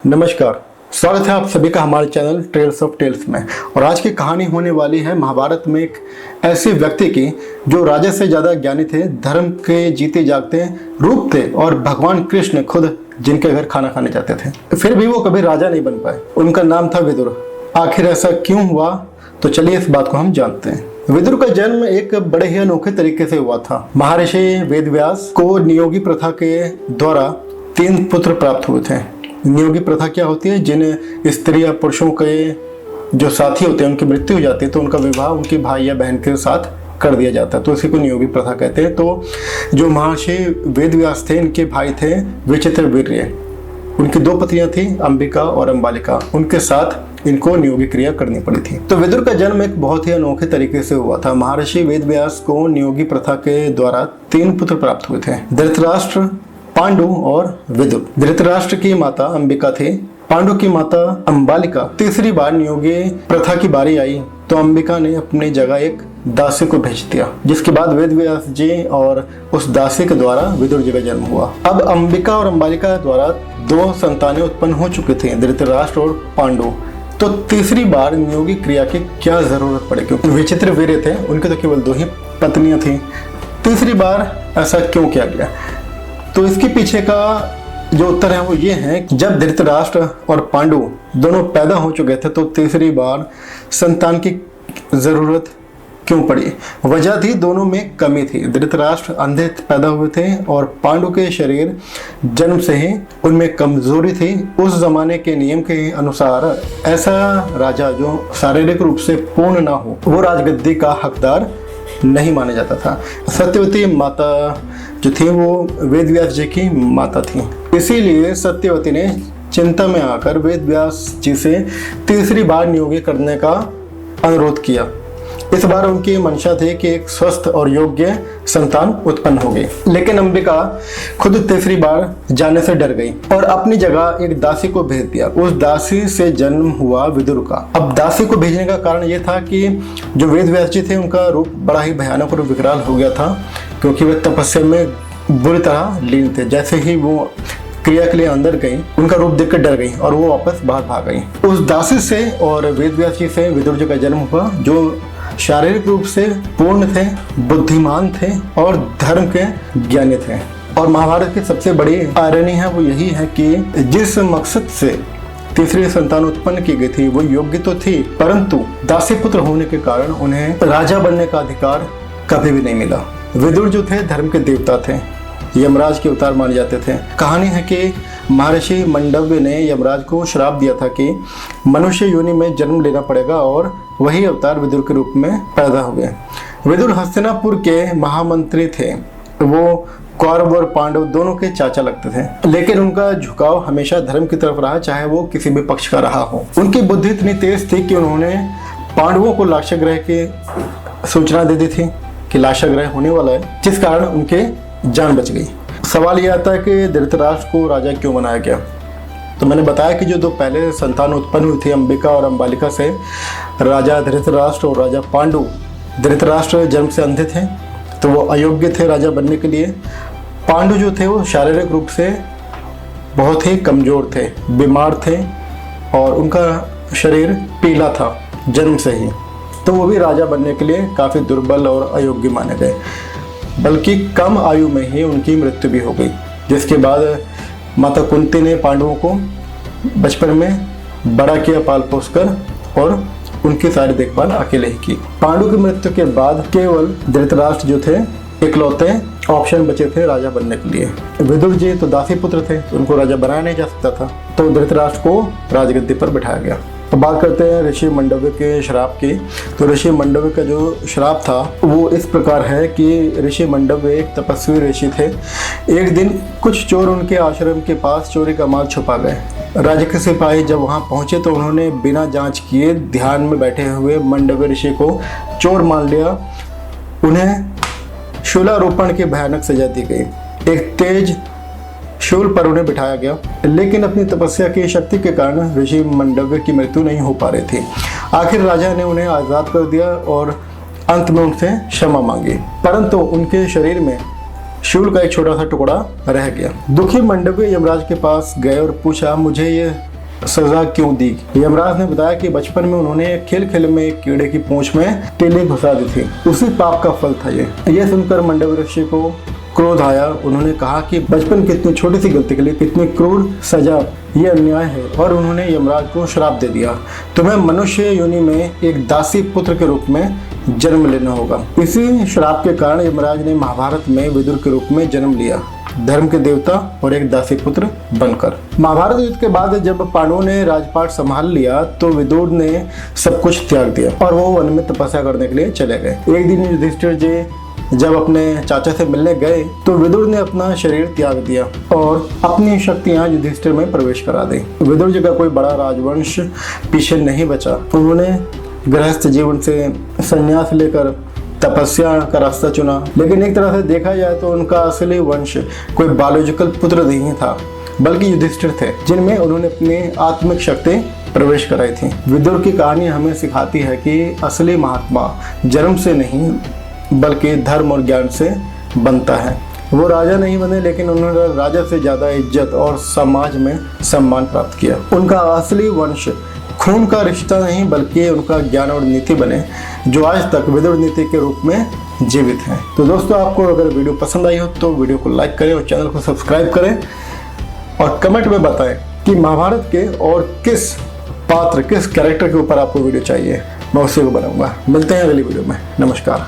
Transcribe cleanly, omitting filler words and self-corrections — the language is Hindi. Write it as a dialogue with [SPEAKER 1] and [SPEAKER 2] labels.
[SPEAKER 1] नमस्कार, स्वागत है आप सभी का हमारे चैनल ट्रेल्स ऑफ टेल्स में। और आज की कहानी होने वाली है महाभारत में एक ऐसे व्यक्ति की जो राजा से ज़्यादा ज्ञानी थे, धर्म के जीते जागते रूप थे और भगवान कृष्ण खुद जिनके घर खाना खाने जाते थे, फिर भी वो कभी राजा नहीं बन पाए। उनका नाम था विदुर। आखिर ऐसा क्यों हुआ, तो चलिए इस बात को हम जानते हैं। विदुर का जन्म एक बड़े ही अनोखे तरीके से हुआ था। महर्षि वेदव्यास को नियोगी प्रथा के द्वारा 3 पुत्र प्राप्त हुए थे। नियोगी प्रथा क्या होती है? जिन स्त्री या पुरुषों के जो साथी होते हैं उनकी मृत्यु हो जाती है तो उनका विवाह उनके भाई या बहन के साथ कर दिया जाता है, तो इसी को नियोगी प्रथा कहते हैं। तो जो महर्षि वेदव्यास थे, इनके भाई थे विचित्रवीर्य। उनकी 2 पत्नियां थी, अंबिका और अंबालिका। उनके साथ इनको नियोगी क्रिया करनी पड़ी थी। तो विदुर का जन्म एक बहुत ही अनोखे तरीके से हुआ था। महर्षि वेदव्यास को नियोगी प्रथा के द्वारा 3 पुत्र प्राप्त हुए थे, धृतराष्ट्र, पांडु और विदुर। धृतराष्ट्र की माता अंबिका थी, पांडु की माता अंबालिका। तीसरी बार नियोगी प्रथा की बारी आई तो अंबिका ने अपनी जगह एक दासी को भेज दिया, जिसके बाद वेदव्यास जी और उस दासी के द्वारा विदुर जी का जन्म हुआ। अब अंबिका और अंबालिका द्वारा 2 संतानें उत्पन्न हो चुके थे, धृतराष्ट्र और पांडु। तो तीसरी बार नियोगी क्रिया की क्या जरूरत पड़े, क्योंकि विचित्रवीर्य थे, उनके तो केवल 2 ही पत्नियां थी। तीसरी बार ऐसा क्यों किया गया? तो इसके पीछे का जो उत्तर है वो ये है कि जब धृतराष्ट्र और पांडु दोनों पैदा हो चुके थे तो तीसरी बार संतान की जरूरत क्यों पड़ी? वजह थी दोनों में कमी थी। धृतराष्ट्र अंधे पैदा हुए थे और पांडु के शरीर जन्म से ही उनमें कमजोरी थी। उस जमाने के नियम के अनुसार ऐसा राजा जो शारीरिक रूप से पूर्ण ना हो वो राजगद्दी का हकदार नहीं माना जाता था। सत्यवती माता जो थी वो वेदव्यास जी की माता थी, इसीलिए सत्यवती ने चिंता में आकर वेदव्यास जी से तीसरी बार नियोगी करने का अनुरोध किया। इस बार उनकी मंशा थी कि एक स्वस्थ और योग्य संतान उत्पन्न होगी, लेकिन अंबिका खुद तीसरी बार जाने से डर गई और अपनी जगह एक दासी को भेज दिया। उस दासी से जन्म हुआ विदुर का। अब दासी को भेजने का कारण यह था कि जो वेदव्यास जी थे उनका रूप बड़ा ही भयानक और विकराल हो गया था, क्योंकि वे तपस्या में बुरी तरह लीन थे। जैसे ही वो क्रिया के लिए अंदर गई, उनका रूप देखकर डर गई और वो वापस बाहर भाग गई। उस दासी से और वेदव्यास जी से विदुर जी का जन्म हुआ, जो शारीरिक रूप से पूर्ण थे, बुद्धिमान थे और धर्म के ज्ञानी थे। और महाभारत की सबसे बड़ी आयरनी है वो यही है कि जिस मकसद से तीसरी संतान उत्पन्न की गई थी वो योग्य तो थी, परंतु दासी पुत्र होने के कारण उन्हें राजा बनने का अधिकार कभी भी नहीं मिला। विदुर जो थे धर्म के देवता थे, यमराज के अवतार माने जाते थे। कहानी है कि महर्षि मंडव्य ने यमराज को श्राप दिया था कि मनुष्य योनि में जन्म लेना पड़ेगा और वही अवतार विदुर के रूप में पैदा हो गए। विदुर हस्तिनापुर के महामंत्री थे। वो कौरव और पांडव दोनों के चाचा लगते थे, लेकिन उनका झुकाव हमेशा धर्म की तरफ रहा, चाहे वो किसी भी पक्ष का रहा हो। उनकी बुद्धि इतनी तेज थी कि उन्होंने पांडवों को लाक्षागृह की सूचना दे दी थी कि लाक्षागृह होने वाला है, जिस कारण उनके जान बच गई। सवाल यह आता है कि धृतराष्ट्र को राजा क्यों बनाया गया? तो मैंने बताया कि जो 2 पहले संतान उत्पन्न हुई थी अंबिका और अंबालिका से, राजा धृतराष्ट्र और राजा पांडु। धृतराष्ट्र जन्म से अंधे थे तो वो अयोग्य थे राजा बनने के लिए। पांडु जो थे वो शारीरिक रूप से बहुत ही कमजोर थे, बीमार थे और उनका शरीर पीला था जन्म से ही, तो वो भी राजा बनने के लिए काफ़ी दुर्बल और अयोग्य माने गए। बल्कि कम आयु में ही उनकी मृत्यु भी हो गई, जिसके बाद माता कुंती ने पांडवों को बचपन में बड़ा किया पाल पोस कर और उनकी सारी देखभाल अकेले ही की। पांडु की मृत्यु के बाद केवल धृतराष्ट्र जो थे इकलौते ऑप्शन बचे थे राजा बनने के लिए। विदुर जी तो दासी पुत्र थे, उनको राजा बनाया नहीं जा सकता था, तो धृतराष्ट्र को राजगद्दी पर बिठाया गया। तो बात करते हैं ऋषि मंडव्य के श्राप की। तो ऋषि मंडव्य का जो श्राप था वो इस प्रकार है कि ऋषि मंडव्य एक तपस्वी ऋषि थे। एक दिन कुछ चोर उनके आश्रम के पास चोरी का माल छुपा गए। राजा के सिपाही जब वहां पहुंचे तो उन्होंने बिना जांच किए ध्यान में बैठे हुए मंडव्य ऋषि को चोर मान लिया। उन्हें शूलारोपण की भयानक सजा दी गई। एक तेज शूल पर उन्हें बिठाया गया, लेकिन अपनी तपस्या की शक्ति के कारण ऋषि मंडव्य की मृत्यु नहीं हो पा रही थी। आखिर राजा ने उन्हें आजाद कर दिया और अंत में उनसे क्षमा मांगी, परंतु उनके शरीर में शूल का एक छोटा सा टुकड़ा रह गया। दुखी मंडव्य यमराज के पास गए और पूछा, मुझे ये सजा क्यों दी। यमराज ने बताया कि बचपन में उन्होंने खेल खेल में एक कीड़े की पूंछ में तीली घुसा दी थी, उसी पाप का फल था ये सुनकर मंडव ऋषि को क्रोध आया। उन्होंने कहा कि बचपन की इतनी छोटी सी गलती के लिए कितनी क्रूर सजा, ये अन्याय है। और उन्होंने यमराज को श्राप दे दिया, तुम्हें मनुष्य योनि में एक दासी पुत्र के रूप में जन्म लेना होगा। इसी श्राप के कारण यमराज ने महाभारत में विदुर के रूप में जन्म लिया, धर्म के देवता और एक दासी पुत्र बनकर। महाभारत युद्ध के बाद जब पांडवों ने राजपाट संभाल लिया तो विदुर ने सब कुछ त्याग दिया और वो वन में तपस्या करने के लिए चले गए। एक दिन युधिष्ठिर जी जब अपने चाचा से मिलने गए तो विदुर ने अपना शरीर त्याग दिया और अपनी शक्तियां युधिष्ठिर में प्रवेश करा दी। विदुर जी का कोई बड़ा राजवंश पीछे नहीं बचा। उन्होंने गृहस्थ जीवन से संन्यास लेकर तपस्या का रास्ता चुना, लेकिन एक तरह से देखा जाए तो उनका असली वंश कोई बायोलॉजिकल पुत्र नहीं था, बल्कि युधिष्ठिर थे, जिनमें उन्होंने अपनी आत्मिक शक्ति प्रवेश कराई थी। विदुर की कहानी हमें सिखाती है कि असली महात्मा जन्म से नहीं बल्कि धर्म और ज्ञान से बनता है। वो राजा नहीं बने, लेकिन उन्होंने राजा से ज्यादा इज्जत और समाज में सम्मान प्राप्त किया। उनका असली वंश खून का रिश्ता नहीं बल्कि उनका ज्ञान और नीति बने, जो आज तक विदुर नीति के रूप में जीवित है। तो दोस्तों, आपको अगर वीडियो पसंद आई हो तो वीडियो को लाइक करें और चैनल को सब्सक्राइब करें और कमेंट में बताएं कि महाभारत के और किस पात्र, किस कैरेक्टर के ऊपर आपको वीडियो चाहिए, मैं उसी को बनाऊंगा। मिलते हैं अगली वीडियो में। नमस्कार।